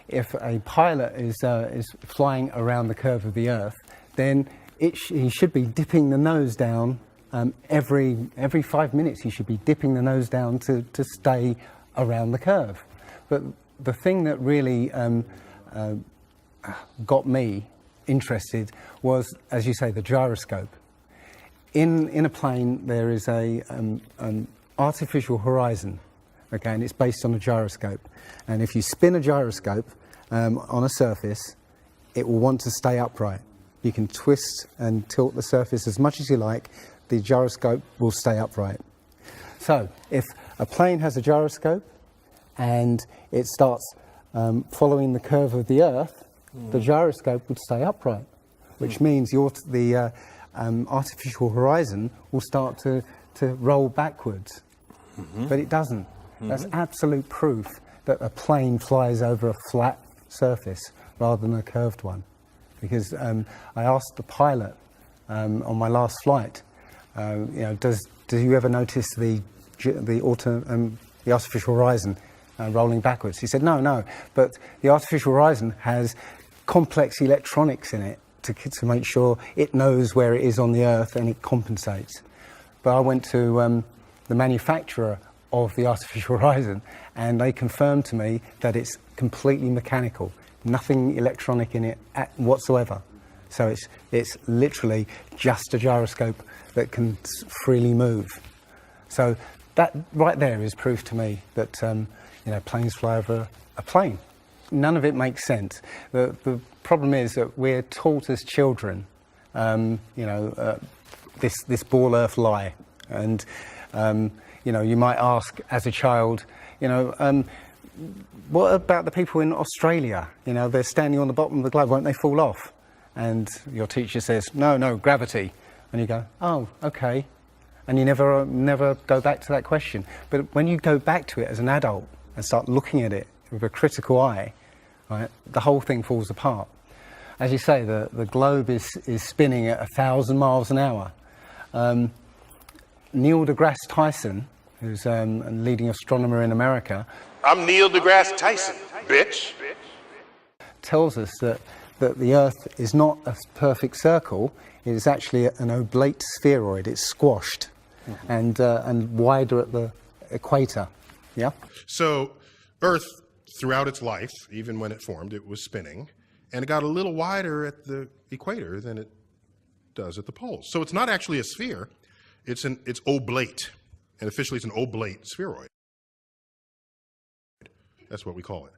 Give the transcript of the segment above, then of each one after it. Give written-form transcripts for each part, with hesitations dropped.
if a pilot is flying around the curve of the Earth, then he should be dipping the nose down every 5 minutes. He should be dipping the nose down to stay around the curve. But the thing that really got me interested was, as you say, the gyroscope. In a plane, there is an artificial horizon, okay, and it's based on a gyroscope. And if you spin a gyroscope on a surface, it will want to stay upright. You can twist and tilt the surface as much as you like, the gyroscope will stay upright. So if a plane has a gyroscope and it starts following the curve of the Earth, the gyroscope would stay upright, which means the artificial horizon will start to roll backwards. But it doesn't. That's absolute proof that a plane flies over a flat surface rather than a curved one. Because I asked the pilot on my last flight, do you ever notice the artificial horizon rolling backwards? He said, no, but the artificial horizon has complex electronics in it to make sure it knows where it is on the Earth and it compensates. But I went to the manufacturer of the artificial horizon, and they confirmed to me that it's completely mechanical, nothing electronic in it whatsoever. So it's literally just a gyroscope that can freely move. So that right there is proof to me that planes fly over a plane. None of it makes sense. The problem is that we're taught as children, this ball Earth lie, and you might ask as a child, what about the people in Australia? They're standing on the bottom of the globe, won't they fall off? And your teacher says, no, gravity. And you go, oh, okay. And you never go back to that question. But when you go back to it as an adult and start looking at it with a critical eye, right, the whole thing falls apart. As you say, the globe is spinning at 1,000 miles an hour. Neil deGrasse Tyson, who's a leading astronomer in America. I'm Neil deGrasse Tyson, bitch. Tells us that the Earth is not a perfect circle. It is actually an oblate spheroid. It's squashed and wider at the equator. Yeah. So Earth, throughout its life, even when it formed, it was spinning, and it got a little wider at the equator than it does at the poles. So it's not actually a sphere. It's oblate, and officially it's an oblate spheroid. That's what we call it.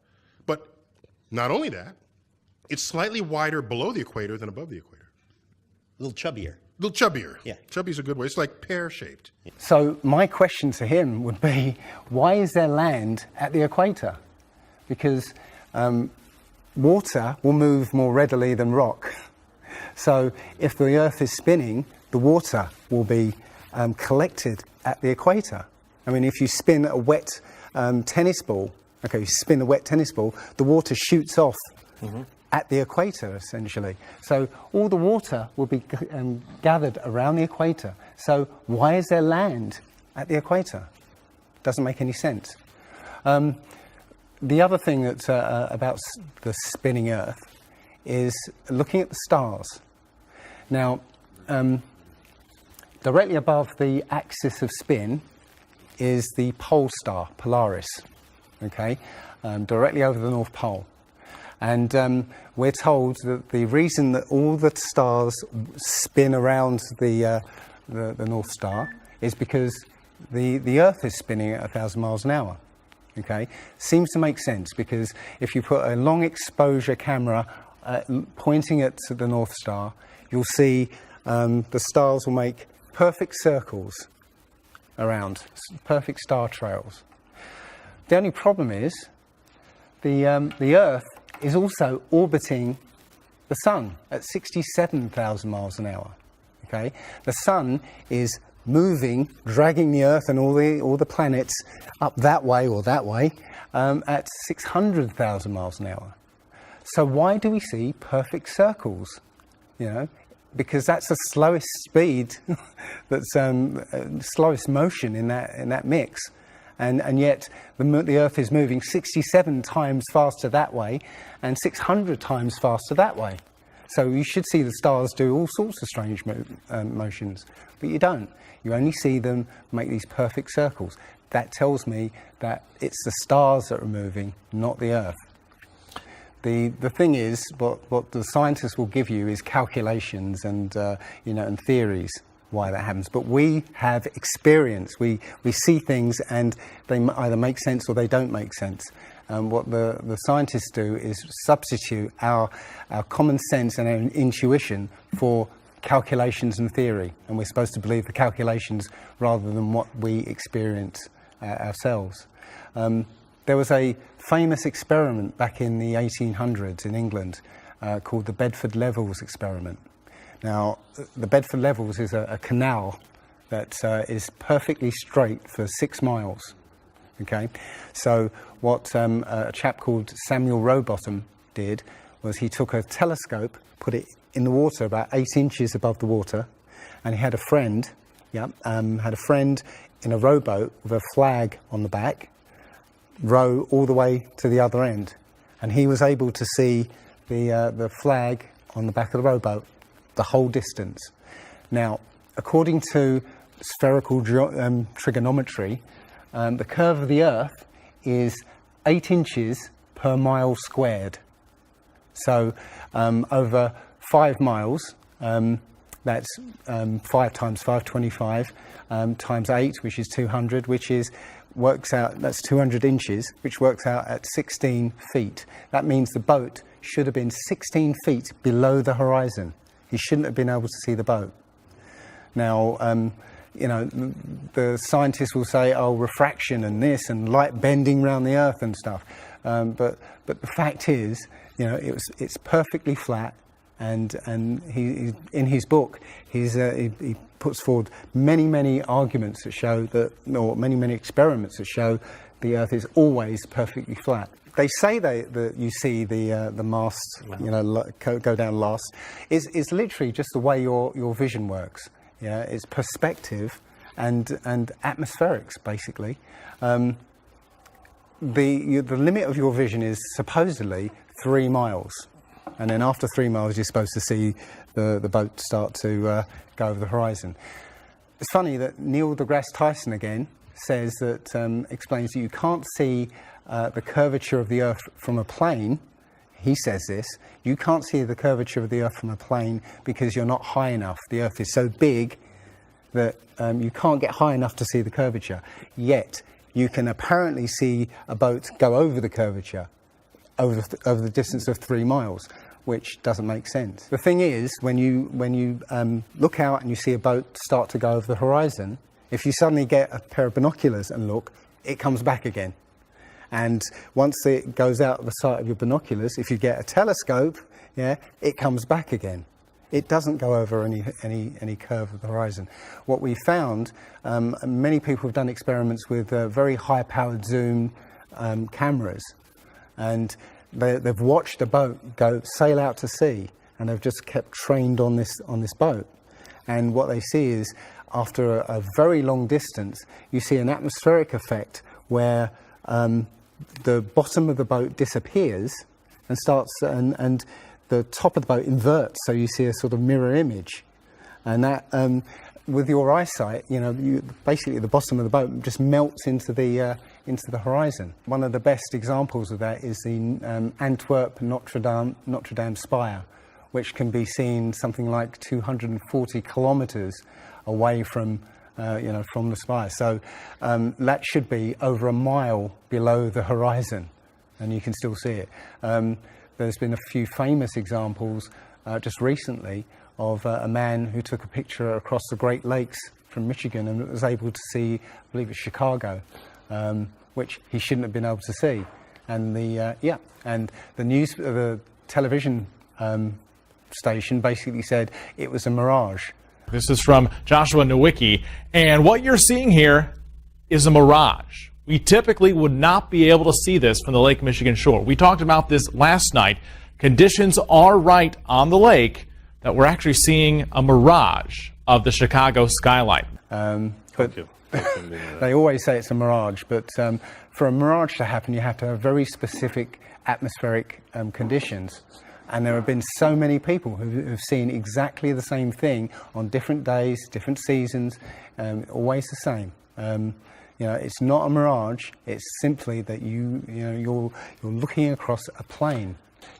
But not only that, it's slightly wider below the equator than above the equator. A little chubbier. A little chubbier. Yeah. Chubby's a good way. It's like pear-shaped. So my question to him would be, why is there land at the equator? Because water will move more readily than rock. So if the Earth is spinning, the water will be collected at the equator. I mean, if you spin a wet tennis ball, the water shoots off at the equator, essentially. So all the water will be gathered around the equator. So why is there land at the equator? Doesn't make any sense. The other thing that's about the spinning Earth is looking at the stars. Now, directly above the axis of spin is the pole star, Polaris, okay, directly over the North Pole. And we're told that the reason that all the stars spin around the North Star is because the Earth is spinning at 1,000 miles an hour. Okay, seems to make sense, because if you put a long exposure camera pointing at the North Star, you'll see the stars will make perfect circles around, perfect star trails. The only problem is the Earth is also orbiting the Sun at 67,000 miles an hour. Okay, the Sun is moving, dragging the Earth and all the planets up that way or that way at 600,000 miles an hour. So why do we see perfect circles? Because that's the slowest speed, that's slowest motion in that mix, And yet the Earth is moving 67 times faster that way and 600 times faster that way. So you should see the stars do all sorts of strange motions, but you don't. You only see them make these perfect circles. That tells me that it's the stars that are moving, not the Earth. The thing is, what the scientists will give you is calculations and and theories why that happens. But we have experience. We see things and they either make sense or they don't make sense. What the scientists do is substitute our common sense and our intuition for calculations and theory, and we're supposed to believe the calculations rather than what we experience ourselves. There was a famous experiment back in the 1800s in England called the Bedford Levels experiment. Now, the Bedford Levels is a canal that is perfectly straight for 6 miles. Okay, so what a chap called Samuel Rowbottom did was he took a telescope, put it in the water about 8 inches above the water, and he had a friend, in a rowboat with a flag on the back, row all the way to the other end, and he was able to see the flag on the back of the rowboat the whole distance. Now, according to spherical trigonometry, the curve of the Earth is 8 inches per mile squared. So over 5 miles, that's 5 times 5, 25, times 8, which is 200, that's 200 inches, which works out at 16 feet. That means the boat should have been 16 feet below the horizon. He shouldn't have been able to see the boat. Now, the scientists will say, oh, refraction and this and light bending around the Earth and stuff. But the fact is, it's perfectly flat. And he in his book, he puts forward many arguments that show that, or many experiments that show the Earth is always perfectly flat. They say that you see the mast, go down last. Is literally just the way your vision works. Yeah, it's perspective and atmospherics basically. The limit of your vision is supposedly 3 miles. And then after 3 miles, you're supposed to see the boat start to go over the horizon. It's funny that Neil deGrasse Tyson again says that, explains that you can't see the curvature of the Earth from a plane. He says this, you can't see the curvature of the Earth from a plane because you're not high enough. The Earth is so big that you can't get high enough to see the curvature. Yet, you can apparently see a boat go over the curvature over the distance of 3 miles, which doesn't make sense. The thing is, when you look out and you see a boat start to go over the horizon, if you suddenly get a pair of binoculars and look, it comes back again. And once it goes out of the sight of your binoculars, if you get a telescope, it comes back again. It doesn't go over any curve of the horizon. What we found, many people have done experiments with very high-powered zoom cameras, and they've watched a boat sail out to sea, and they've just kept trained on this boat. And what they see is, after a very long distance, you see an atmospheric effect where the bottom of the boat disappears and and the top of the boat inverts, so you see a sort of mirror image. And that, with your eyesight, basically the bottom of the boat just melts into the horizon. One of the best examples of that is the Antwerp Notre Dame spire, which can be seen something like 240 kilometres away from the spire. So that should be over a mile below the horizon, and you can still see it. There's been a few famous examples just recently of a man who took a picture across the Great Lakes from Michigan and was able to see, I believe it's Chicago, which he shouldn't have been able to see. And the television station basically said it was a mirage. This is from Joshua Nowicki, and what you're seeing here is a mirage. We typically would not be able to see this from the Lake Michigan shore. We talked about this last night. Conditions are right on the lake that we're actually seeing a mirage of the Chicago skyline. But They always say it's a mirage, but for a mirage to happen, you have to have very specific atmospheric conditions. And there have been so many people who've seen exactly the same thing on different days, different seasons, always the same. You know, it's not a mirage. It's simply that you're looking across a plane.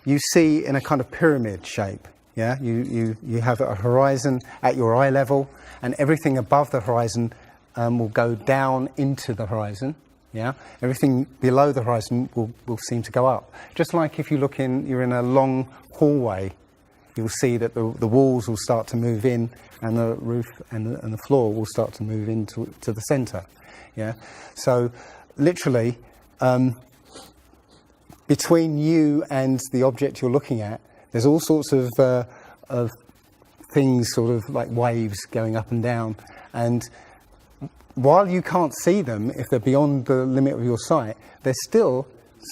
You see in a kind of pyramid shape. Yeah, you have a horizon at your eye level, and everything above the horizon will go down into the horizon. Yeah, everything below the horizon will seem to go up. Just like if you're in a long hallway, you'll see that the walls will start to move in, and the roof and the floor will start to move into the centre. Yeah, so literally between you and the object you're looking at, there's all sorts of things, sort of like waves going up and down, and while you can't see them, if they're beyond the limit of your sight,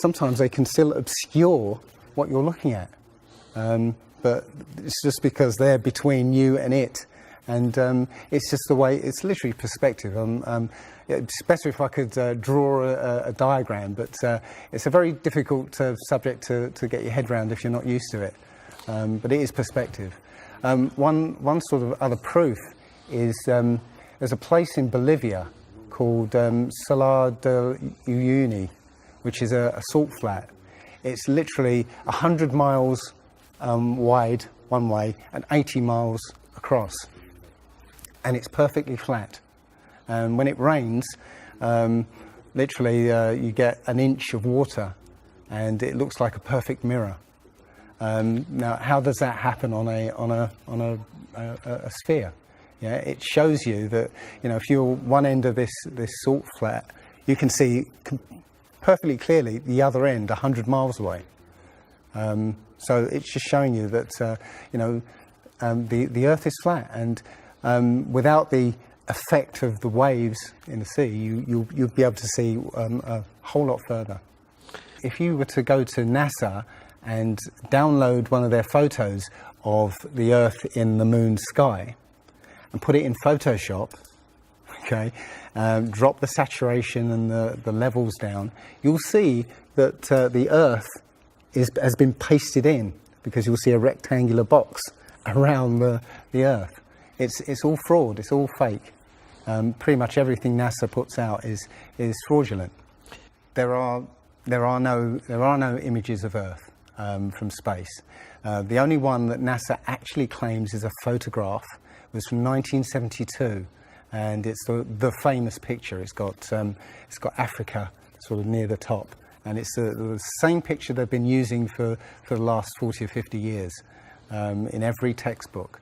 sometimes they can still obscure what you're looking at. But it's just because they're between you and it. And it's just the way, it's literally perspective. It's better if I could draw a diagram, but it's a very difficult subject to get your head around if you're not used to it. But it is perspective. One sort of other proof is there's a place in Bolivia called Salar de Uyuni, which is a salt flat. It's literally 100 miles wide one way and 80 miles across. And it's perfectly flat. When it rains, literally you get an inch of water and it looks like a perfect mirror. Now, how does that happen on a sphere? Yeah, it shows you that, you know, if you're one end of this salt flat, you can see perfectly clearly the other end 100 miles away. So it's just showing you that the Earth is flat, and without the effect of the waves in the sea, you'll be able to see a whole lot further. If you were to go to NASA and download one of their photos of the Earth in the moon sky and put it in Photoshop, okay, drop the saturation and the levels down, you'll see that the Earth has been pasted in, because you'll see a rectangular box around the Earth. It's all fraud, it's all fake. Pretty much everything NASA puts out is fraudulent. There are no images of Earth from space. The only one that NASA actually claims is a photograph was from 1972, and it's the famous picture. It's got Africa sort of near the top, and it's the same picture they've been using for the last 40 or 50 years in every textbook.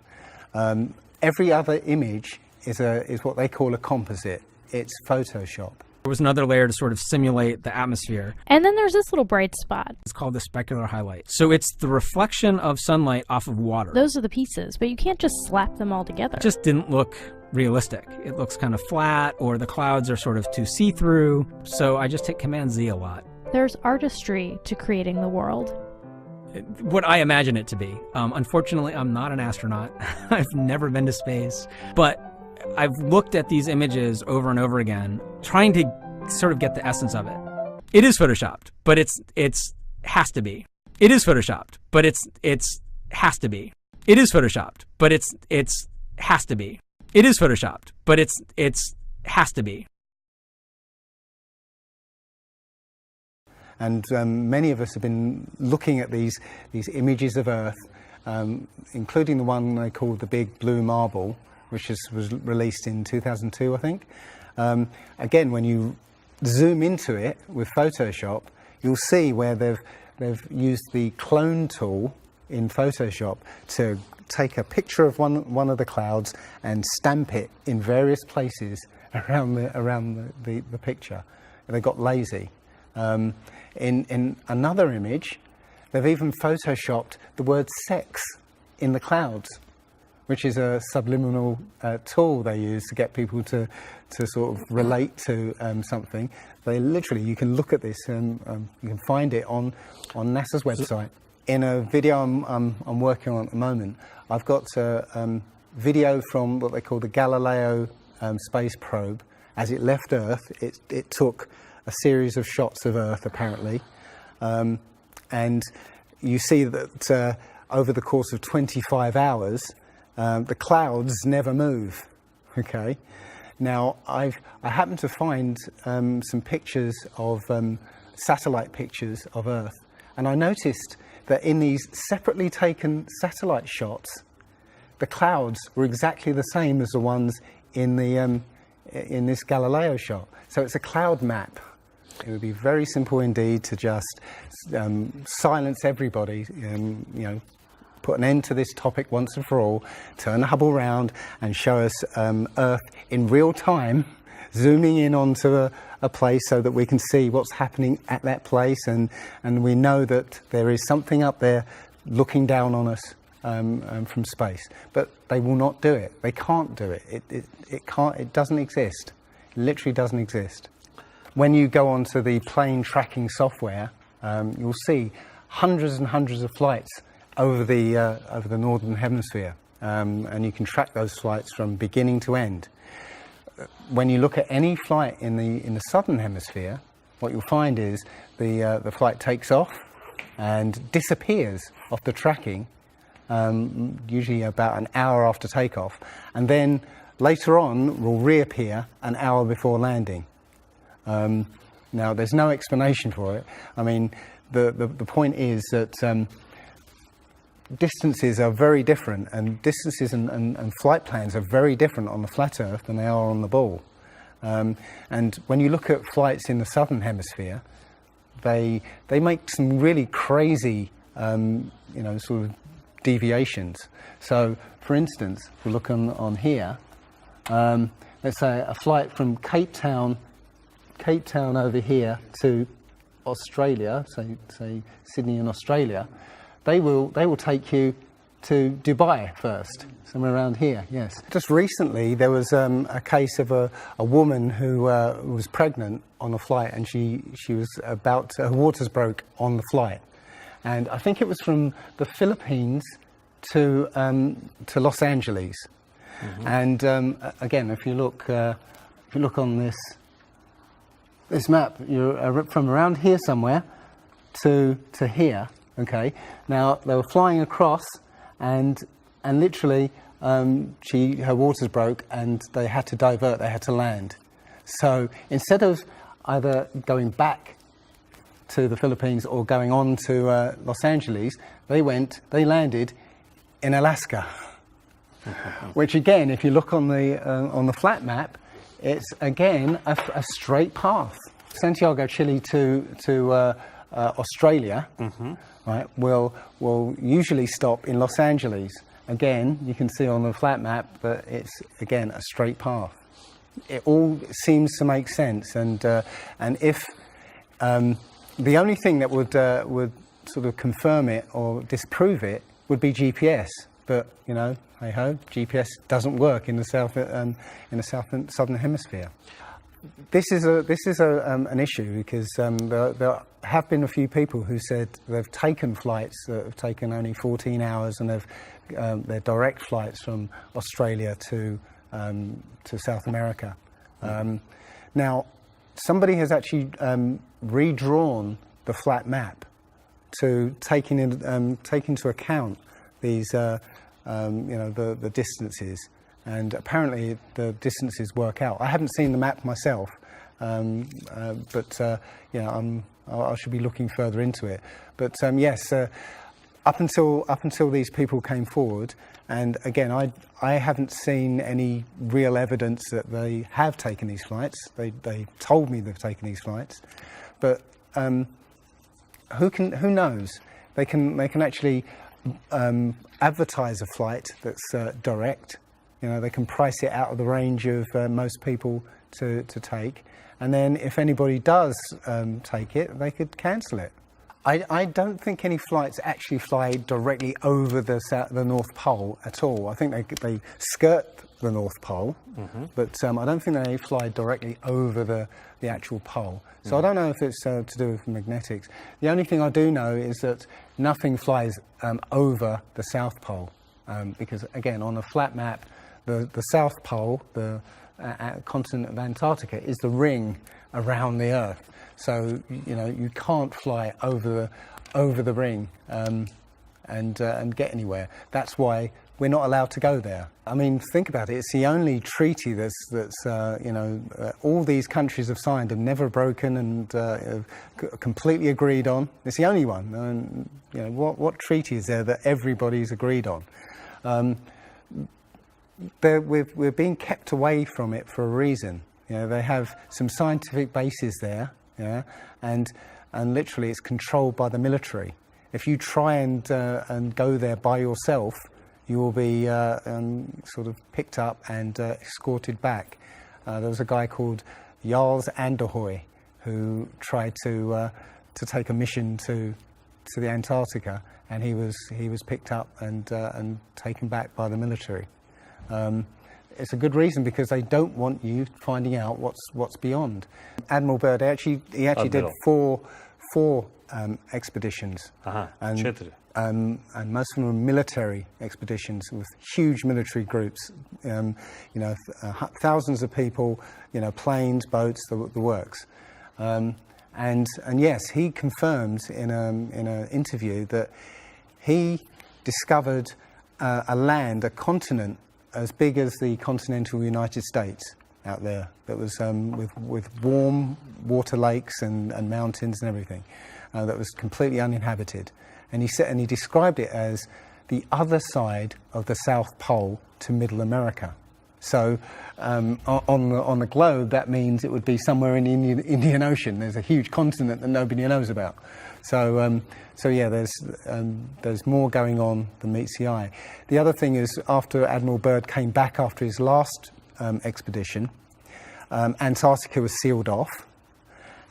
Every other image is what they call a composite. It's Photoshop. There was another layer to sort of simulate the atmosphere. And then there's this little bright spot. It's called the specular highlight. So it's the reflection of sunlight off of water. Those are the pieces, but you can't just slap them all together. It just didn't look realistic. It looks kind of flat, or the clouds are sort of too see-through. So I just hit Command-Z a lot. There's artistry to creating the world. What I imagine it to be. Unfortunately, I'm not an astronaut. I've never been to space. But I've looked at these images over and over again, trying to sort of get the essence of it. It is photoshopped, but it's has to be. It is photoshopped, but it's has to be. It is photoshopped, but it's has to be. It is photoshopped, but it's has to be. And many of us have been looking at these images of Earth, including the one they call the Big Blue Marble, which was released in 2002, I think. Again, when you zoom into it with Photoshop, you'll see where they've used the clone tool in Photoshop to take a picture of one of the clouds and stamp it in various places around the picture. And they got lazy. In another image, they've even Photoshopped the word sex in the clouds, which is a subliminal tool they use to get people to sort of relate to something. They literally, you can look at this and you can find it on NASA's website. In a video I'm working on at the moment, I've got a video from what they call the Galileo space probe as it left Earth, it took a series of shots of Earth, apparently. And you see that over the course of 25 hours, the clouds never move. Okay. Now, I happened to find some pictures of satellite pictures of Earth, and I noticed that in these separately taken satellite shots, the clouds were exactly the same as the ones in the in this Galileo shot. So it's a cloud map. It would be very simple indeed to just silence everybody, put an end to this topic once and for all, turn the Hubble round and show us Earth in real time, zooming in onto a place so that we can see what's happening at that place, and we know that there is something up there looking down on us from space. But they will not do it. They can't do it. It can't. It doesn't exist. It literally doesn't exist. When you go onto the plane tracking software, you'll see hundreds and hundreds of flights over the northern hemisphere, and you can track those flights from beginning to end. When you look at any flight in the southern hemisphere, what you'll find is the flight takes off and disappears off the tracking, usually about an hour after takeoff, and then later on will reappear an hour before landing. Now, there's no explanation for it. I mean, the point is that distances are very different, and distances and flight plans are very different on the flat Earth than they are on the ball. And when you look at flights in the southern hemisphere, they make some really crazy, sort of deviations. So, for instance, if we look on here, let's say a flight from Cape Town over here to Australia, say Sydney in Australia, they will take you to Dubai first, somewhere around here. Yes. Just recently, there was a case of a woman who was pregnant on a flight, and she was her waters broke on the flight, and I think it was from the Philippines to Los Angeles. Mm-hmm. And again, if you look on this map, you're from around here somewhere to here. Okay. Now they were flying across, and literally her waters broke, and they had to divert. They had to land. So instead of either going back to the Philippines or going on to Los Angeles, they landed in Alaska. Which again, if you look on the flat map, it's again a straight path. Santiago, Chile to Australia, mm-hmm. right? Will usually stop in Los Angeles. Again, you can see on the flat map that it's again a straight path. It all seems to make sense, and if the only thing that would sort of confirm it or disprove it would be GPS, but hey ho, GPS doesn't work in the southern hemisphere. This is an issue because there have been a few people who said they've taken flights that have taken only 14 hours, and they're direct flights from Australia to South America. Now, somebody has actually redrawn the flat map to take into account these the distances, and apparently the distances work out. I haven't seen the map myself, but I should be looking further into it. But yes, up until these people came forward, and again, I haven't seen any real evidence that they have taken these flights. They told me they've taken these flights, but who knows? They can actually advertise a flight that's direct. They can price it out of the range of most people to take, and then if anybody does take it, they could cancel it. I don't think any flights actually fly directly over the North Pole at all. I think they skirt the North Pole, mm-hmm. but I don't think they fly directly over the actual pole. So I don't know if it's to do with magnetics. The only thing I do know is that nothing flies over the South Pole, because again, on a flat map, the South Pole, the continent of Antarctica is the ring around the Earth. So you can't fly over the ring and get anywhere. That's why we're not allowed to go there. I mean, think about it. It's the only treaty that's all these countries have signed and never broken and completely agreed on. It's the only one. And what treaty is there that everybody's agreed on? We're being kept away from it for a reason. They have some scientific bases there, and literally it's controlled by the military. If you try and go there by yourself, you will be sort of picked up and escorted back. There was a guy called Jarls Anderhoy who tried to take a mission to the Antarctica, and he was picked up and taken back by the military. It's a good reason, because they don't want you finding out what's beyond. Admiral Byrd he actually did four expeditions, and most of them were military expeditions with huge military groups. Thousands of people, planes, boats, the works. And yes, he confirmed in an interview that he discovered a continent as big as the continental United States out there, that was with warm water lakes and mountains and everything, that was completely uninhabited. And he described it as the other side of the South Pole to Middle America. So on the globe, that means it would be somewhere in the Indian Ocean. There's a huge continent that nobody knows about. So yeah, there's more going on than meets the eye. The other thing is, after Admiral Byrd came back after his last expedition, Antarctica was sealed off,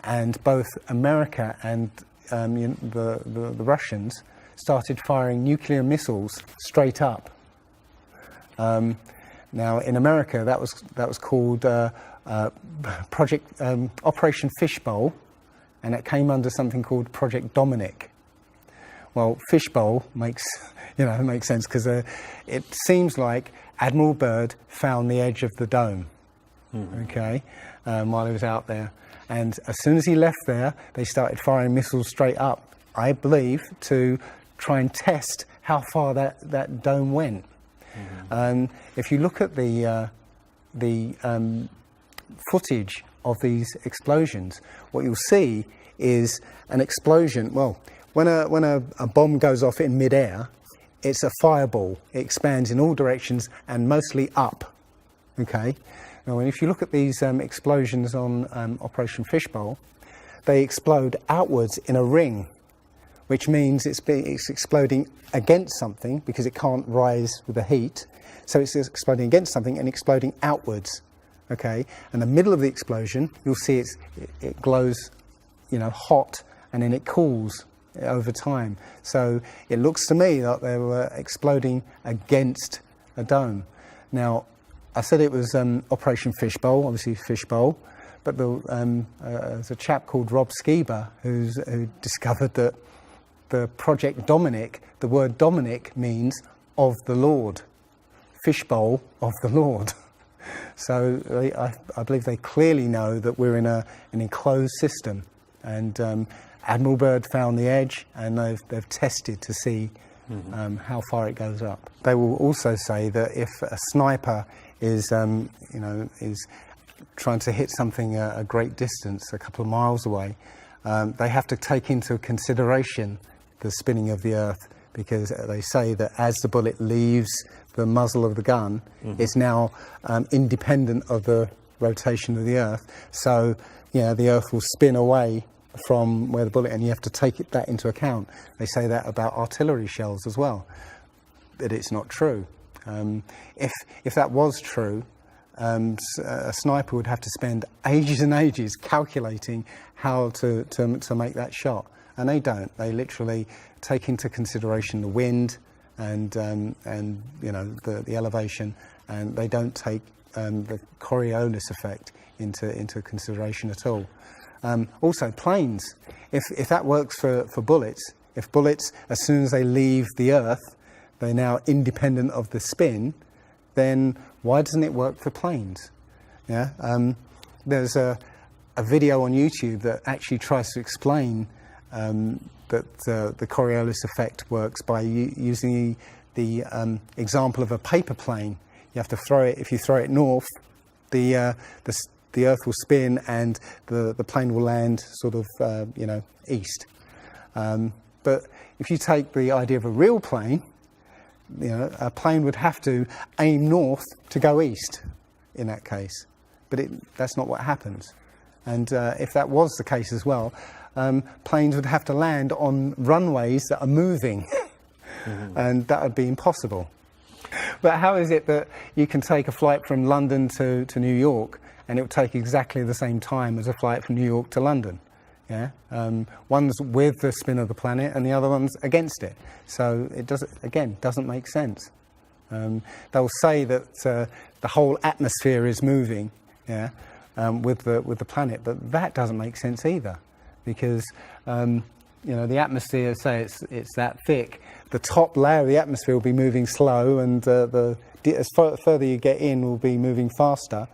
and both America and the Russians started firing nuclear missiles straight up. Now, in America, that was called Project Operation Fishbowl, and it came under something called Project Dominic. Well, Fishbowl makes sense, because it seems like Admiral Byrd found the edge of the dome, while he was out there. And as soon as he left there, they started firing missiles straight up, I believe, to try and test how far that dome went. If you look at the footage of these explosions, what you'll see is an explosion. Well, when a bomb goes off in midair, it's a fireball. It expands in all directions and mostly up. Okay. Now, if you look at these explosions on Operation Fishbowl, they explode outwards in a ring, which means it's exploding against something, because it can't rise with the heat. So it's exploding against something and exploding outwards. Okay, and the middle of the explosion, you'll see it glows, hot, and then it cools over time. So it looks to me like they were exploding against a dome. Now, I said it was Operation Fishbowl, obviously Fishbowl, but there's a chap called Rob Skiba who discovered that the Project Dominic, the word Dominic means of the Lord, Fishbowl of the Lord. So I believe they clearly know that we're in an enclosed system, and Admiral Byrd found the edge, and they've tested to see how far it goes up. They will also say that if a sniper is trying to hit something a great distance, a couple of miles away, they have to take into consideration the spinning of the Earth, because they say that as the bullet leaves the muzzle of the gun, it's now independent of the rotation of the Earth. So, the Earth will spin away from where the bullet, and you have to take that into account. They say that about artillery shells as well, but it's not true. If that was true, a sniper would have to spend ages and ages calculating how to make that shot, and they don't. They literally take into consideration the wind and the elevation, and they don't take the Coriolis effect into consideration at all. Also, planes. If that works for bullets, if bullets, as soon as they leave the Earth, they're now independent of the spin, then why doesn't it work for planes? Yeah, there's a video on YouTube that actually tries to explain that the Coriolis effect works by using the example of a paper plane. You have to throw it. If you throw it north, the Earth will spin and the plane will land sort of east. But if you take the idea of a real plane, a plane would have to aim north to go east in that case. But that's not what happens. And if that was the case as well, planes would have to land on runways that are moving. And that would be impossible. But how is it that you can take a flight from London to New York and it will take exactly the same time as a flight from New York to London? Yeah, one's with the spin of the planet and the other one's against it. So it doesn't make sense. They'll say that the whole atmosphere is moving, yeah, with the planet, but that doesn't make sense either, because the atmosphere, say it's that thick, the top layer of the atmosphere will be moving slow, and as further you get in, will be moving faster.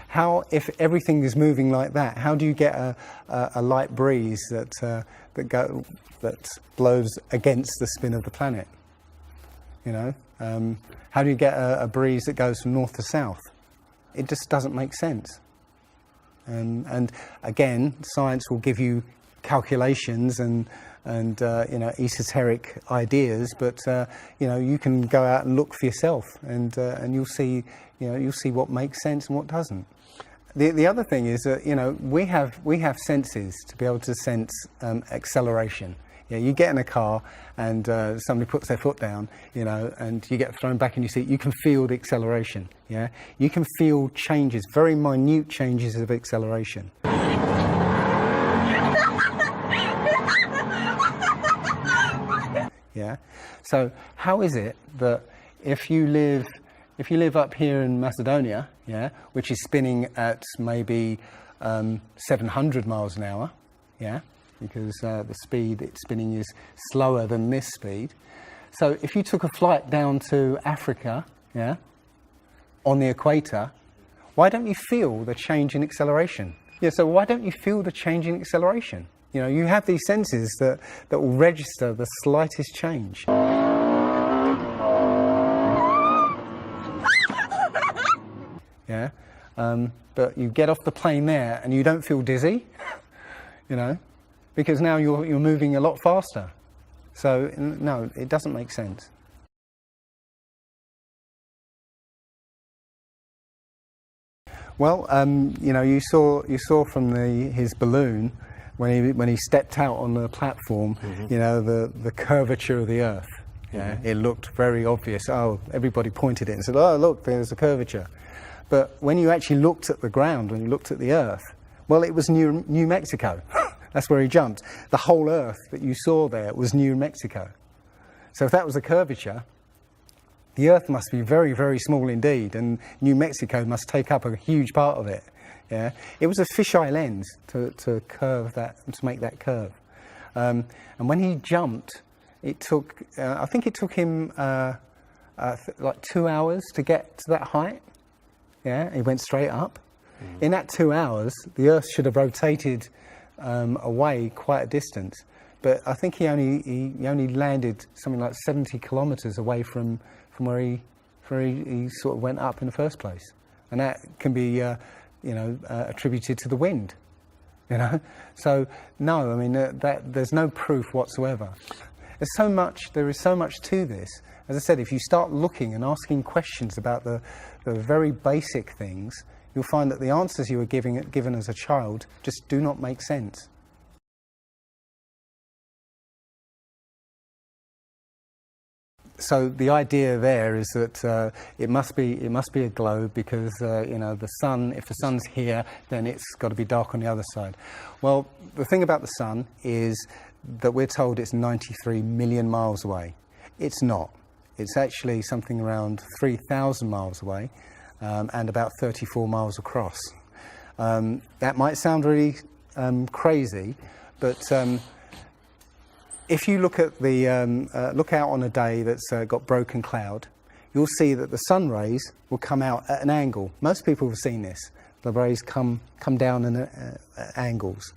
How, if everything is moving like that, how do you get a light breeze that blows against the spin of the planet? How do you get a breeze that goes from north to south? It just doesn't make sense. And again, science will give you calculations and esoteric ideas, but you can go out and look for yourself, and you'll see what makes sense and what doesn't. The other thing is that we have senses to be able to sense acceleration. Yeah, you get in a car and somebody puts their foot down, and you get thrown back in your seat. You can feel the acceleration. Yeah, you can feel changes, very minute changes of acceleration. Yeah. So how is it that if you live up here in Macedonia, yeah, which is spinning at maybe 700 miles an hour, yeah, because the speed it's spinning is slower than this speed. So if you took a flight down to Africa, yeah, on the equator, why don't you feel the change in acceleration? Yeah, so why don't you feel the change in acceleration? You have these senses that will register the slightest change. Yeah, but you get off the plane there and you don't feel dizzy, because now you're moving a lot faster. So no, it doesn't make sense. Well, you saw from his balloon when he stepped out on the platform, the curvature of the Earth. Yeah, it looked very obvious. Oh, everybody pointed it and said, "Oh, look, there's a curvature." But when you actually looked at the ground, when you looked at the Earth, well, it was New Mexico. That's where he jumped. The whole Earth that you saw there was New Mexico. So if that was a curvature, the Earth must be very, very small indeed, and New Mexico must take up a huge part of it. Yeah, it was a fisheye lens to curve that, to make that curve. And when he jumped, it took I think it took him like 2 hours to get to that height. Yeah, he went straight up. In that 2 hours, the Earth should have rotated away quite a distance, but I think he only landed something like 70 kilometers away from where he sort of went up in the first place, and that can be attributed to the wind. So no, I mean that there's no proof whatsoever. There is so much to this. As I said, if you start looking and asking questions about the very basic things, you'll find that the answers you were given as a child just do not make sense. So the idea there is that it must be a globe because the sun. If the sun's here, then it's got to be dark on the other side. Well, the thing about the sun is that we're told it's 93 million miles away. It's not. It's actually something around 3,000 miles away, and about 34 miles across. That might sound really crazy, but if you look at look out on a day that's got broken cloud, you'll see that the sun rays will come out at an angle. Most people have seen this. The rays come down at angles.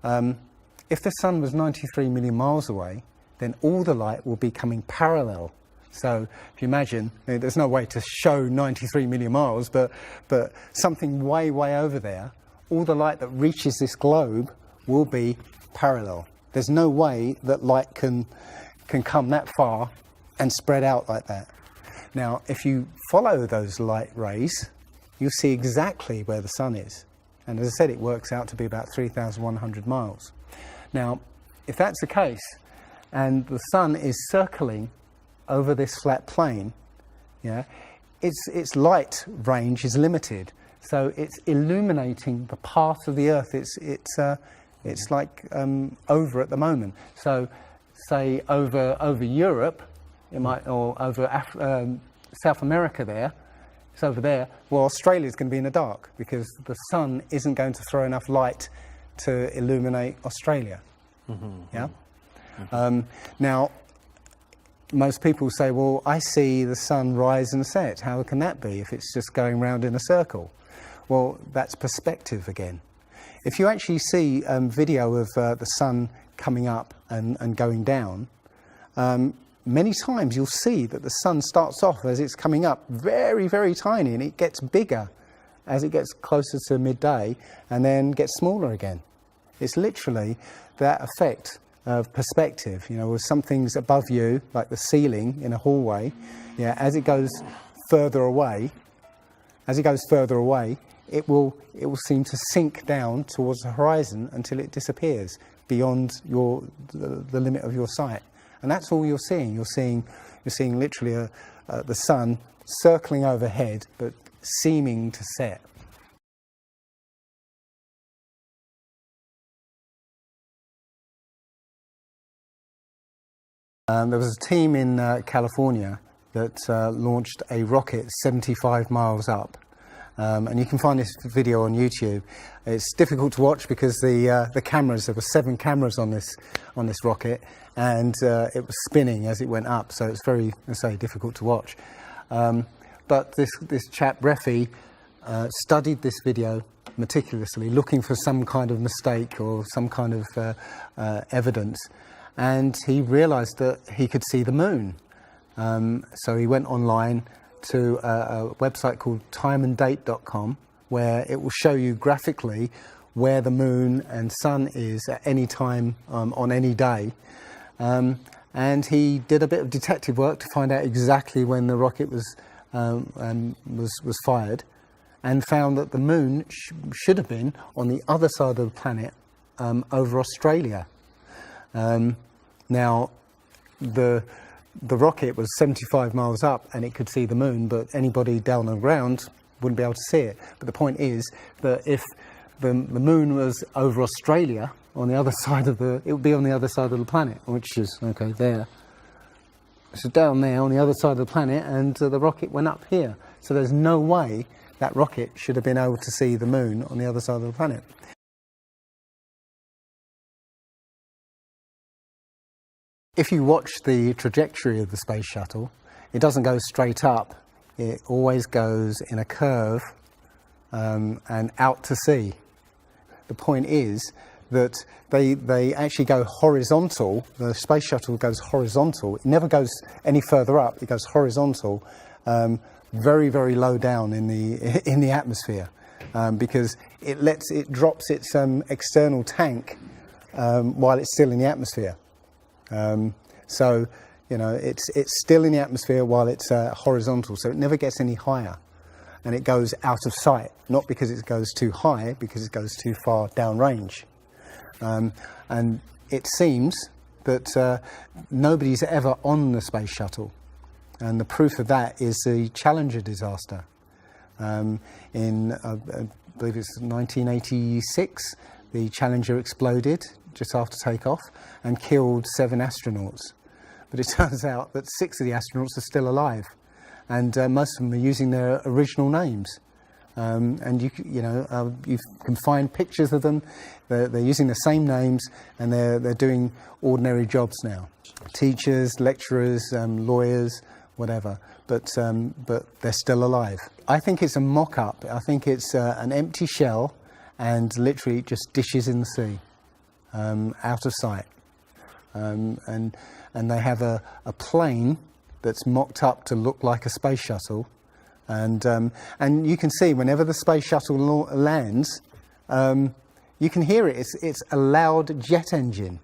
If the sun was 93 million miles away, then all the light will be coming parallel. So if you imagine, there's no way to show 93 million miles, but something way, way over there, all the light that reaches this globe will be parallel. There's no way that light can come that far and spread out like that. Now, if you follow those light rays, you'll see exactly where the sun is. And as I said, it works out to be about 3,100 miles. Now, if that's the case, and the sun is circling over this flat plane, yeah, its light range is limited. So it's illuminating the part of the Earth it's like over at the moment. So, say over Europe, it might, or over South America there, it's over there. Well, Australia's going to be in the dark because the sun isn't going to throw enough light to illuminate Australia. Yeah. Now, most people say, well, I see the sun rise and set. How can that be if it's just going round in a circle? Well, that's perspective again. If you actually see video of the sun coming up and going down, many times you'll see that the sun starts off as it's coming up very, very tiny, and it gets bigger as it gets closer to midday and then gets smaller again. It's literally that effect of perspective. You know, with some things above you, like the ceiling in a hallway, yeah, as it goes further away, it will seem to sink down towards the horizon until it disappears beyond the limit of your sight. And that's all you're seeing. You're seeing literally the sun circling overhead, but seeming to set. There was a team in California that launched a rocket 75 miles up. And you can find this video on YouTube. It's difficult to watch because the cameras, there were 7 cameras on this rocket, and it was spinning as it went up, so it's very, I say, difficult to watch. But this chap, Refi, studied this video meticulously, looking for some kind of mistake or some kind of evidence, and he realized that he could see the moon. So he went online to a website called timeanddate.com, where it will show you graphically where the moon and sun is at any time on any day. And he did a bit of detective work to find out exactly when the rocket was fired, and found that the moon should have been on the other side of the planet, over Australia. Now, the rocket was 75 miles up and it could see the moon, but anybody down on the ground wouldn't be able to see it. But the point is that if the moon was over Australia, on the other side of it would be on the other side of the planet, which is, okay, there. So down there on the other side of the planet, and the rocket went up here. So there's no way that rocket should have been able to see the moon on the other side of the planet. If you watch the trajectory of the space shuttle, it doesn't go straight up. It always goes in a curve and out to sea. The point is that they actually go horizontal. The space shuttle goes horizontal. It never goes any further up. It goes horizontal, very, very low down in the atmosphere, because it drops its external tank while it's still in the atmosphere. So, you know, it's still in the atmosphere while it's horizontal, so it never gets any higher, and it goes out of sight, not because it goes too high, because it goes too far downrange. And it seems that nobody's ever on the space shuttle, and the proof of that is the Challenger disaster. In, I believe it's 1986, the Challenger exploded just after takeoff and killed 7 astronauts. But it turns out that 6 of the astronauts are still alive, and most of them are using their original names. And you can find pictures of them. They're using the same names, and they're doing ordinary jobs now. Teachers, lecturers, lawyers, whatever, but they're still alive. I think it's a mock-up. I think it's an empty shell and literally just dishes in the sea, out of sight. And they have a plane that's mocked up to look like a space shuttle. And you can see whenever the space shuttle lands, you can hear it. It's a loud jet engine.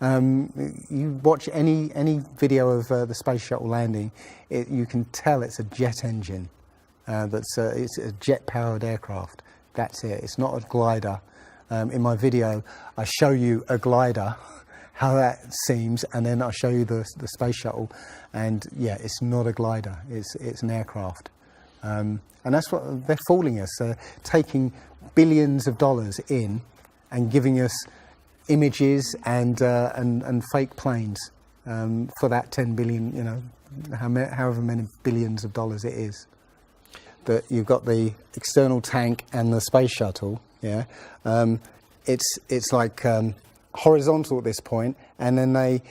You watch any video of the space shuttle landing, you can tell it's a jet engine. It's a jet-powered aircraft. That's it. It's not a glider. In my video, I show you a glider, how that seems, and then I show you the space shuttle. And yeah, it's not a glider. It's an aircraft. And that's what they're fooling us. They're taking billions of dollars in and giving us images and fake planes for that 10 billion, you know, however many billions of dollars it is. That you've got the external tank and the space shuttle. Yeah, it's like horizontal at this point, and then they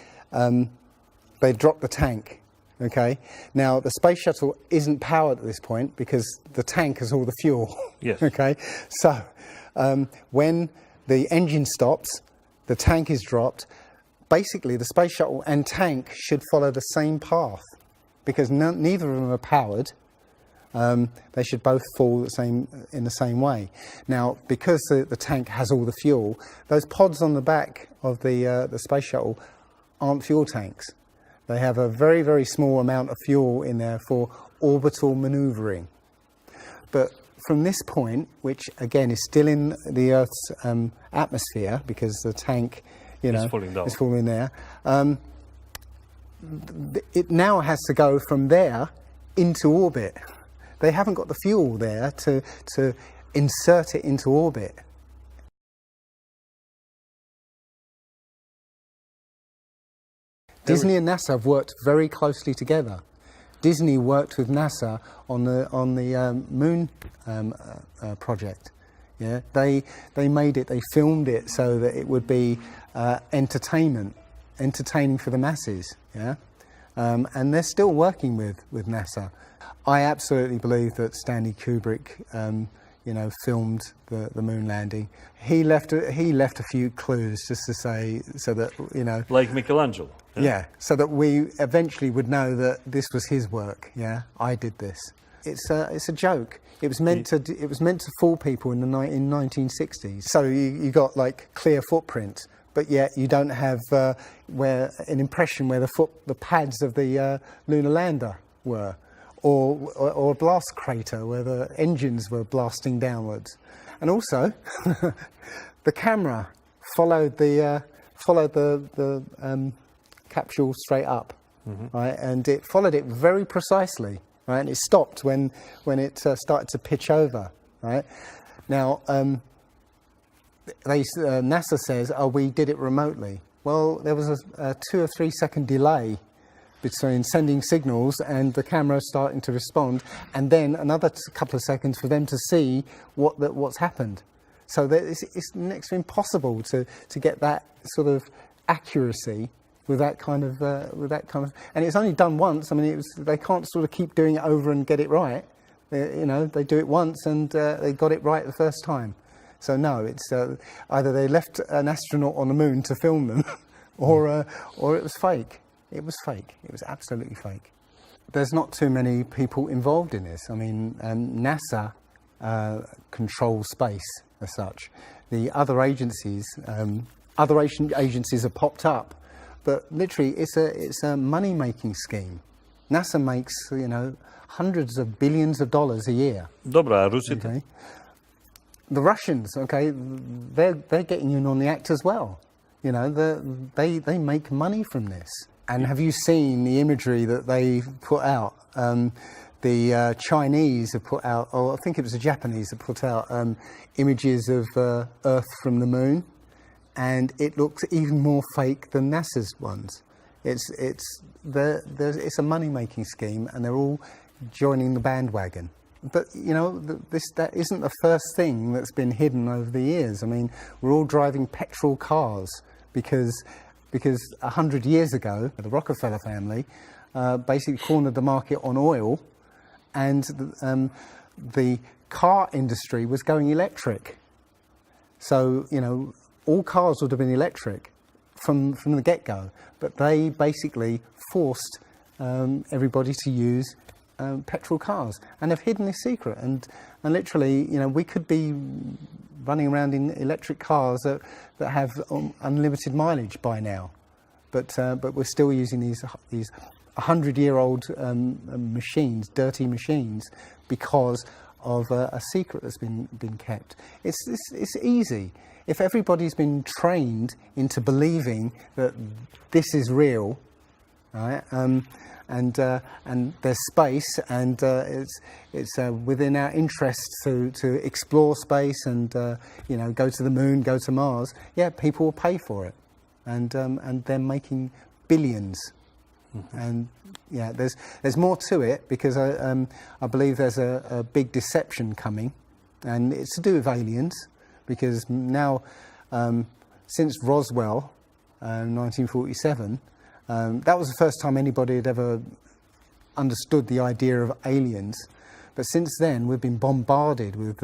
drop the tank. Okay, now the space shuttle isn't powered at this point because the tank has all the fuel. Yes. Okay, so when the engine stops, the tank is dropped. Basically, the space shuttle and tank should follow the same path because neither of them are powered. They should both fall in the same way. Now, because the tank has all the fuel, those pods on the back of the space shuttle aren't fuel tanks. They have a very, very small amount of fuel in there for orbital manoeuvring. But from this point, which again is still in the Earth's atmosphere because the tank, you know, is falling there, it now has to go from there into orbit. They haven't got the fuel there to insert it into orbit. Disney and NASA have worked very closely together. Disney worked with NASA on the moon project. Yeah, they made it. They filmed it so that it would be entertaining for the masses. Yeah, and they're still working with NASA. I absolutely believe that Stanley Kubrick, filmed the moon landing. He left a few clues just to say, so that, you know, like Michelangelo. Yeah, so that we eventually would know that this was his work. Yeah, I did this. It's a joke. It was meant to fool people in 1960s. So you got like clear footprints, but yet you don't have where an impression where the pads of the lunar lander were. Or a blast crater where the engines were blasting downwards, and also the camera followed the capsule straight up, right, and it followed it very precisely, right, and it stopped when it started to pitch over, right. Now, NASA says, "Oh, we did it remotely." Well, there was a 2 or 3 second delay between sending signals and the camera starting to respond, and then another couple of seconds for them to see what's happened. So it's next to impossible to get that sort of accuracy with that kind of, and it's only done once. I mean, they can't sort of keep doing it over and get it right. They do it once and they got it right the first time. So no, it's either they left an astronaut on the moon to film them, or it was fake. It was fake. It was absolutely fake. There's not too many people involved in this. I mean, NASA controls space as such. The other agencies have popped up, but literally it's a money-making scheme. NASA makes, hundreds of billions of dollars a year. Dobra, Rusy. Okay. The Russians, okay, they're getting in on the act as well. They make money from this. And have you seen the imagery that they put out? The Chinese have put out, or I think it was the Japanese that put out images of Earth from the moon, and it looks even more fake than NASA's ones. It's a money-making scheme, and they're all joining the bandwagon. But that isn't the first thing that's been hidden over the years. I mean, we're all driving petrol cars because 100 years ago, the Rockefeller family basically cornered the market on oil, and the car industry was going electric. So, you know, all cars would have been electric from the get-go, but they basically forced everybody to use petrol cars, and have hidden this secret. And literally, you know, we could be running around in electric cars that have unlimited mileage by now, but we're still using these 100-year-old machines, dirty machines, because of a secret that's been kept. It's easy. If everybody's been trained into believing that this is real, right? And there's space, and it's within our interest to explore space and you know, go to the moon, go to Mars. Yeah, people will pay for it, and they're making billions. And yeah, there's more to it, because I believe there's a big deception coming, and it's to do with aliens, because now since Roswell, 1947. That was the first time anybody had ever understood the idea of aliens. But since then, we've been bombarded with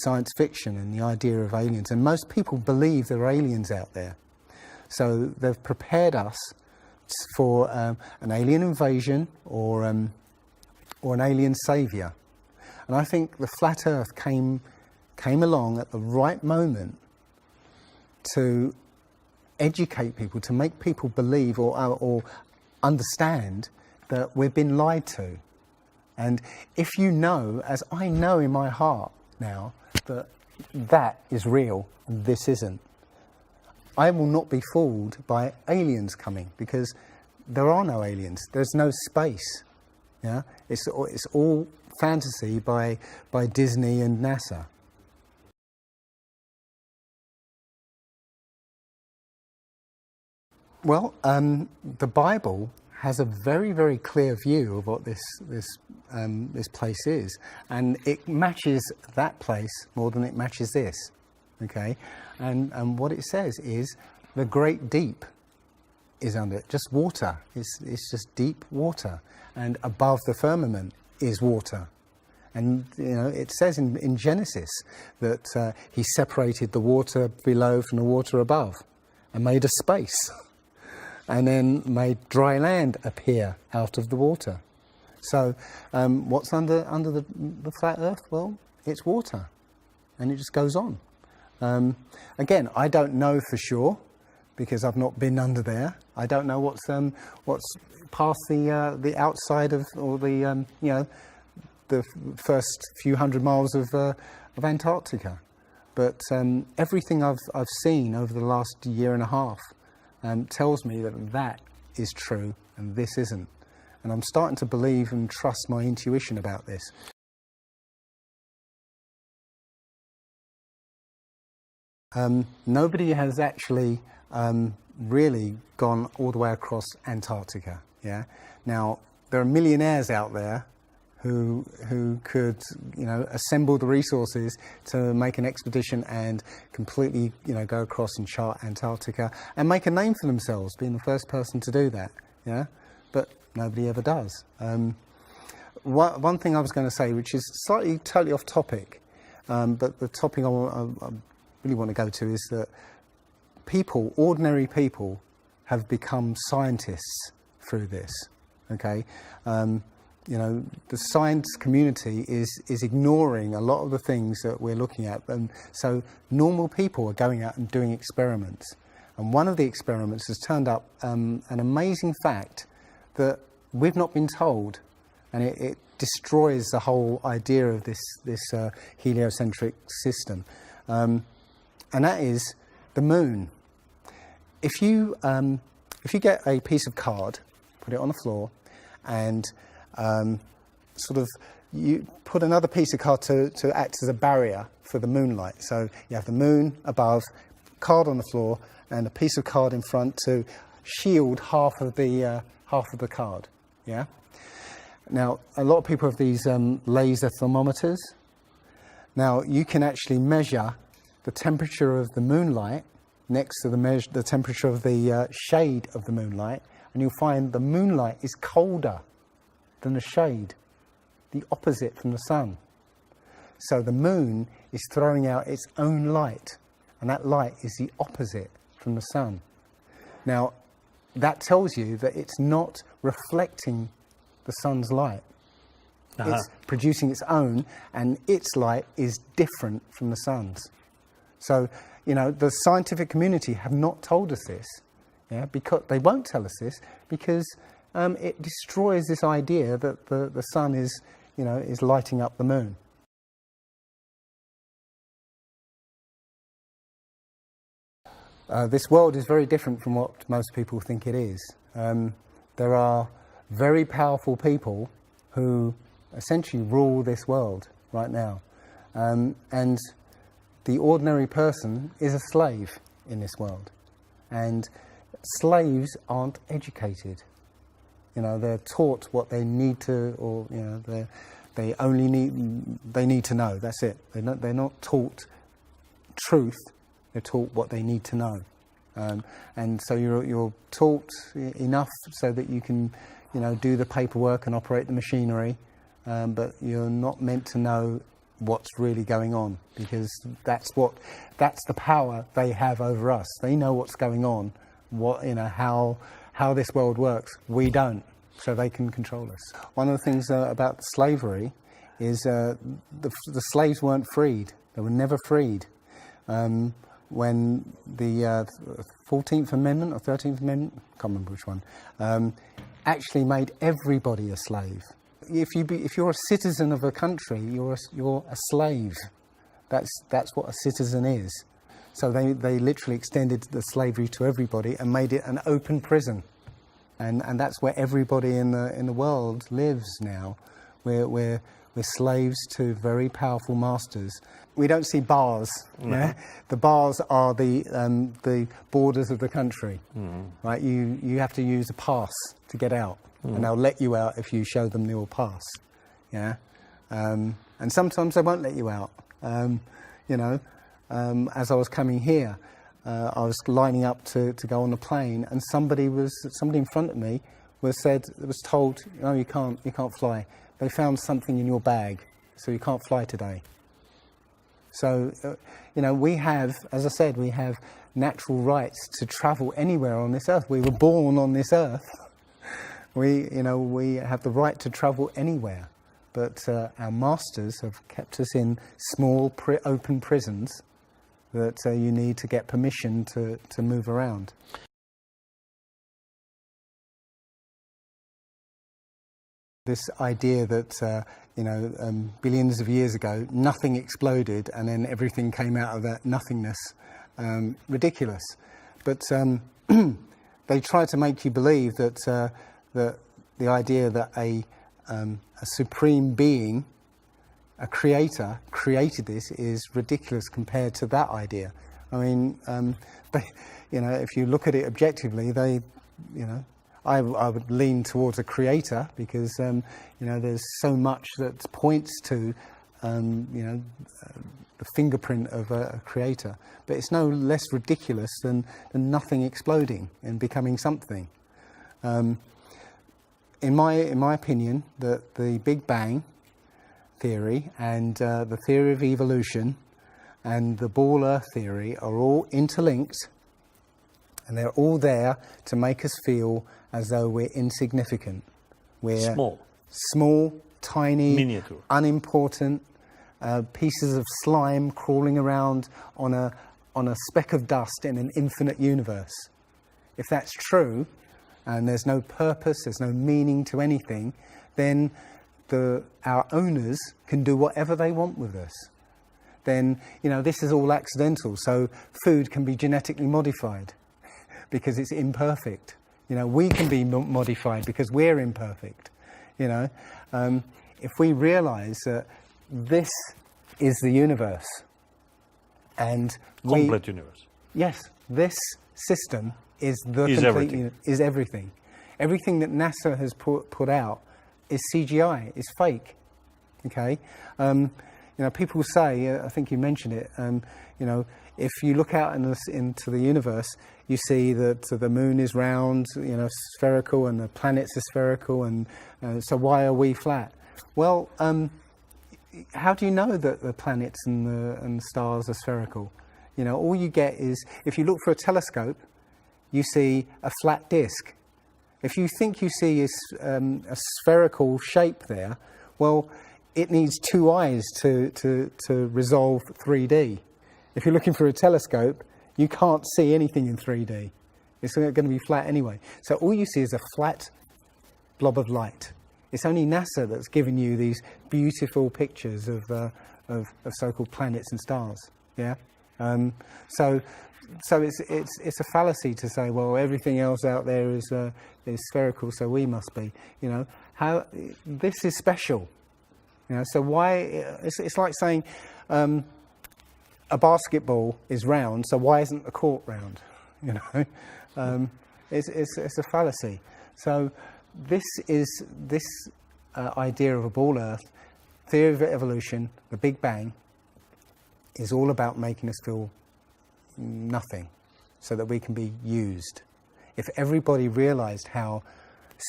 science fiction and the idea of aliens. And most people believe there are aliens out there. So they've prepared us for an alien invasion or an alien saviour. And I think the flat Earth came along at the right moment to educate people, to make people believe or understand that we've been lied to. And if you know, as I know in my heart now, that is real and this isn't, I will not be fooled by aliens coming, because there are no aliens. There's no space. Yeah, it's all fantasy by Disney and NASA. Well, the Bible has a very, very clear view of what this place is, and it matches that place more than it matches this. Okay, and what it says is the great deep is under it, just water. It's just deep water, and above the firmament is water. And you know, it says in Genesis that he separated the water below from the water above, and made a space. And then made dry land appear out of the water. So what's under the flat Earth? Well, it's water, and it just goes on. Again, I don't know for sure, because I've not been under there. I don't know what's past the outside of, or the you know, the first few hundred miles of Antarctica. But everything I've seen over the last year and a half tells me that is true and this isn't. And I'm starting to believe and trust my intuition about this. Nobody has actually really gone all the way across Antarctica. Yeah. Now, there are millionaires out there who could, you know, assemble the resources to make an expedition and completely, you know, go across and chart Antarctica and make a name for themselves, being the first person to do that. Yeah, but nobody ever does. One thing I was going to say, which is slightly totally off topic, but the topic I really want to go to is that people, ordinary people, have become scientists through this. Okay. You know, the science community is ignoring a lot of the things that we're looking at, and so normal people are going out and doing experiments. And one of the experiments has turned up an amazing fact that we've not been told, and it destroys the whole idea of this heliocentric system, and that is the moon. If you get a piece of card, put it on the floor, and sort of you put another piece of card to act as a barrier for the moonlight. So you have the moon above, card on the floor, and a piece of card in front to shield half of the card. Yeah. Now, a lot of people have these laser thermometers. Now, you can actually measure the temperature of the moonlight next to the temperature of the shade of the moonlight and you'll find the moonlight is colder than the shade, the opposite from the sun. So the moon is throwing out its own light, and that light is the opposite from the sun. Now, that tells you that it's not reflecting the sun's light. It's producing its own, and its light is different from the sun's. So, you know, the scientific community have not told us this, yeah, because they won't tell us this because it destroys this idea that the sun is, you know, is lighting up the moon. This world is very different from what most people think it is. There are very powerful people who essentially rule this world right now. And the ordinary person is a slave in this world. And slaves aren't educated. You know, they're taught what they need to, or, you know, they need to know, that's it. They're not taught truth. They're taught what they need to know, and so you're taught enough so that you can, you know, do the paperwork and operate the machinery, but you're not meant to know what's really going on, because that's the power they have over us. They know what's going on, how this world works. We don't, so they can control us. One of the things about slavery is the slaves weren't freed. They were never freed. When the 14th Amendment or 13th Amendment, I can't remember which one, actually made everybody a slave. If you're a citizen of a country, you're a slave. That's what a citizen is. So they literally extended the slavery to everybody and made it an open prison, and that's where everybody in the world lives now. We're slaves to very powerful masters. We don't see bars. No. Yeah? The bars are the borders of the country. Right? You have to use a pass to get out, and they'll let you out if you show them your pass. Yeah, and sometimes they won't let you out. You know, as I was coming here, I was lining up to go on the plane, and somebody in front of me was told, no, you can't fly. They found something in your bag, so you can't fly today. So, you know, we have, as I said, we have natural rights to travel anywhere on this earth. We were born on this earth. We have the right to travel anywhere. But our masters have kept us in small, open prisons that you need to get permission to move around. This idea that, billions of years ago, nothing exploded and then everything came out of that nothingness, ridiculous. But they try to make you believe that the idea that a supreme being, a creator, created this is ridiculous compared to that idea. I mean, if you look at it objectively, I would lean towards a creator because, there's so much that points to, the fingerprint of a creator. But it's no less ridiculous than nothing exploding and becoming something. In my opinion, the Big Bang theory and the theory of evolution and the Ball Earth theory are all interlinked, and they're all there to make us feel as though we're insignificant. We're small, tiny, miniature, unimportant pieces of slime crawling around on a speck of dust in an infinite universe. If that's true, and there's no purpose, there's no meaning to anything, then our owners can do whatever they want with us. Then, this is all accidental, so food can be genetically modified because it's imperfect. We can be modified because we're imperfect. If we realize that this is the universe, and complete universe. Yes, this system is everything. Everything that NASA has put out is CGI, is fake. Okay, You know, people say, I think you mentioned it, you know, if you look out into the universe, you see that the moon is round, you know, spherical, and the planets are spherical, and so why are we flat? Well, how do you know that the planets and the stars are spherical? You know, all you get is, if you look for a telescope, you see a flat disk. If you think you see a spherical shape there, well, it needs two eyes to resolve 3D. If you're looking for a telescope, you can't see anything in 3D. It's going to be flat anyway. So all you see is a flat blob of light. It's only NASA that's given you these beautiful pictures of so-called planets and stars. Yeah. So it's a fallacy to say, well, everything else out there is spherical, so we must be. You know, how this is special. You know, so why? It's like saying a basketball is round, so why isn't the court round? You know, it's a fallacy. So this idea of a ball Earth, theory of evolution, the Big Bang, is all about making us feel nothing, so that we can be used. If everybody realized how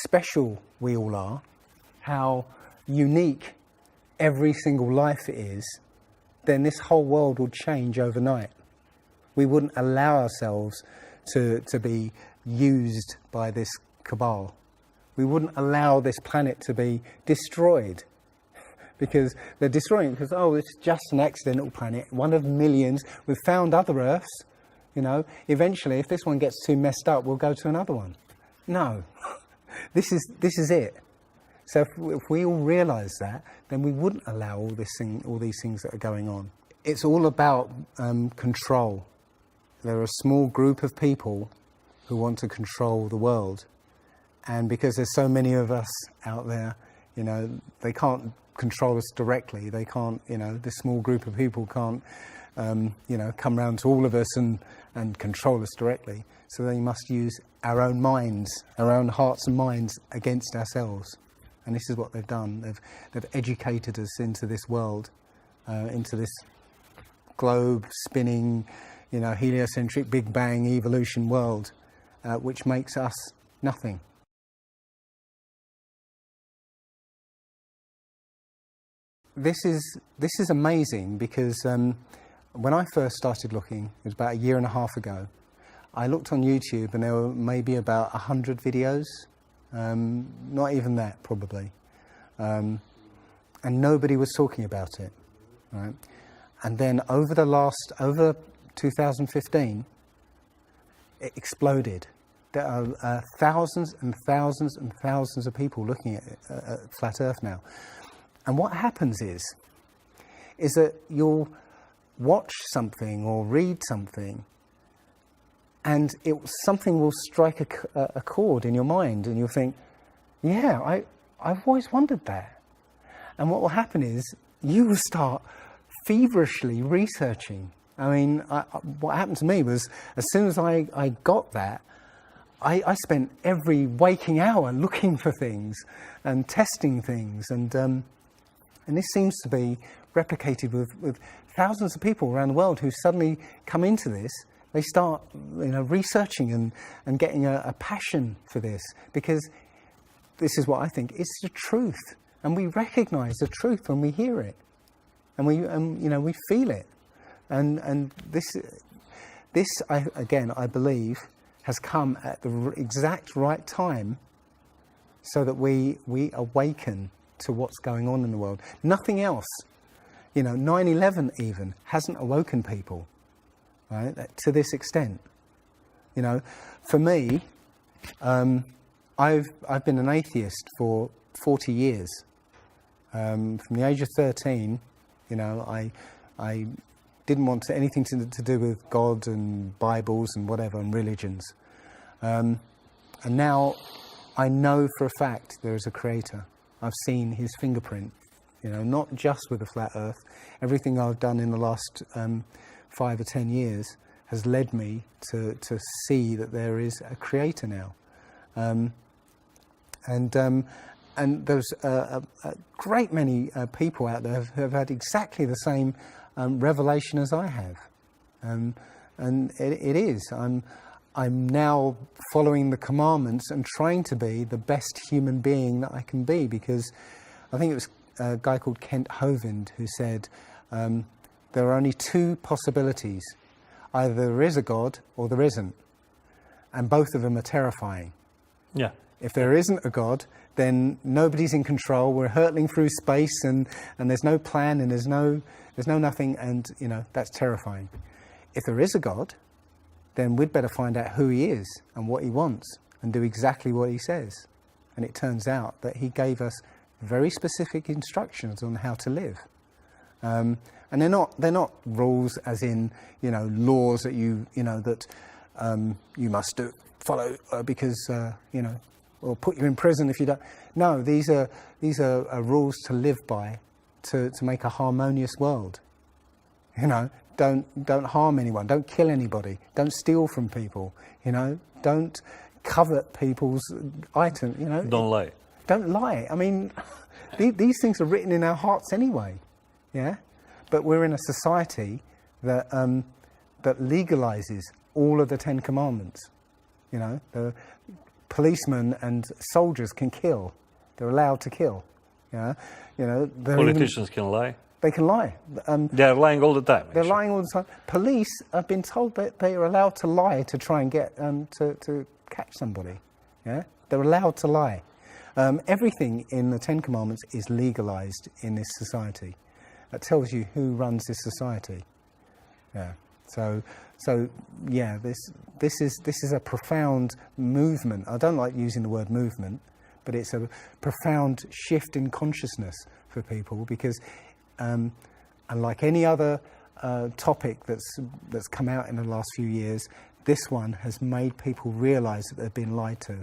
special we all are, how unique every single life is, then this whole world would change overnight. We wouldn't allow ourselves to be used by this cabal. We wouldn't allow this planet to be destroyed, because they're destroying it because, oh, it's just an accidental planet, one of millions. We've found other Earths, you know. Eventually, if this one gets too messed up, we'll go to another one. No, this is it. So if we all realise that, then we wouldn't allow all these things that are going on. It's all about control. There are a small group of people who want to control the world, and because there's so many of us out there, you know, they can't control us directly. They can't, you know, this small group of people can't, you know, come round to all of us and control us directly. So they must use our own minds, our own hearts and minds against ourselves. And this is what they've done. They've educated us into this world, into this globe spinning, you know, heliocentric Big Bang evolution world, which makes us nothing. This is amazing, because when I first started looking, it was about 1.5 years ago, I looked on YouTube and there were maybe about 100 videos, not even that probably, and nobody was talking about it, right? And then over 2015, it exploded. There are thousands and thousands and thousands of people looking at Flat Earth now. And what happens is that you'll watch something or read something, and something will strike a chord in your mind, and you'll think, yeah, I've always wondered that. And what will happen is you will start feverishly researching. I mean, what happened to me was, as soon as I got that, I spent every waking hour looking for things and testing things, and this seems to be replicated with thousands of people around the world who suddenly come into this. They start, you know, researching and getting a passion for this, because this is what I think, it's the truth, and we recognise the truth when we hear it, and we feel it, and this I believe has come at the exact right time, so that we awaken to what's going on in the world. Nothing else, you know, 9/11 even hasn't awoken people, right, to this extent. You know, for me, I've been an atheist for 40 years. From the age of 13, you know, I didn't want anything to do with God and Bibles and whatever and religions. And now I know for a fact there is a creator. I've seen his fingerprint, you know, not just with the Flat Earth. Everything I've done in the last 5 or 10 years has led me to see that there is a creator now. And and there's a great many people out there who have had exactly the same revelation as I have. And it is. I'm now following the commandments and trying to be the best human being that I can be, because I think it was a guy called Kent Hovind who said there are only two possibilities. Either there is a God or there isn't. And both of them are terrifying. Yeah. If there isn't a God, then nobody's in control. We're hurtling through space and there's no plan and there's no nothing, and that's terrifying. If there is a God, then we'd better find out who he is and what he wants and do exactly what he says. And it turns out that he gave us very specific instructions on how to live. And they're not rules as in laws that you must follow because or put you in prison if you don't. No, these are rules to live by, to make a harmonious world. Don't harm anyone, don't kill anybody, don't steal from people, don't covet people's items, Don't lie. Don't lie. I mean, these things are written in our hearts anyway, yeah? But we're in a society that legalizes all of the 10 Commandments. The policemen and soldiers can kill. They're allowed to kill. Yeah, Politicians can lie. They can lie. They're lying all the time. They're actually. lying all the time. Police have been told that they are allowed to lie to try and get to catch somebody. Yeah, they're allowed to lie. Everything in the 10 Commandments is legalized in this society. That tells you who runs this society. Yeah. So yeah, this is a profound movement. I don't like using the word movement, but it's a profound shift in consciousness for people, because unlike any other topic that's come out in the last few years, this one has made people realise that they've been lied to.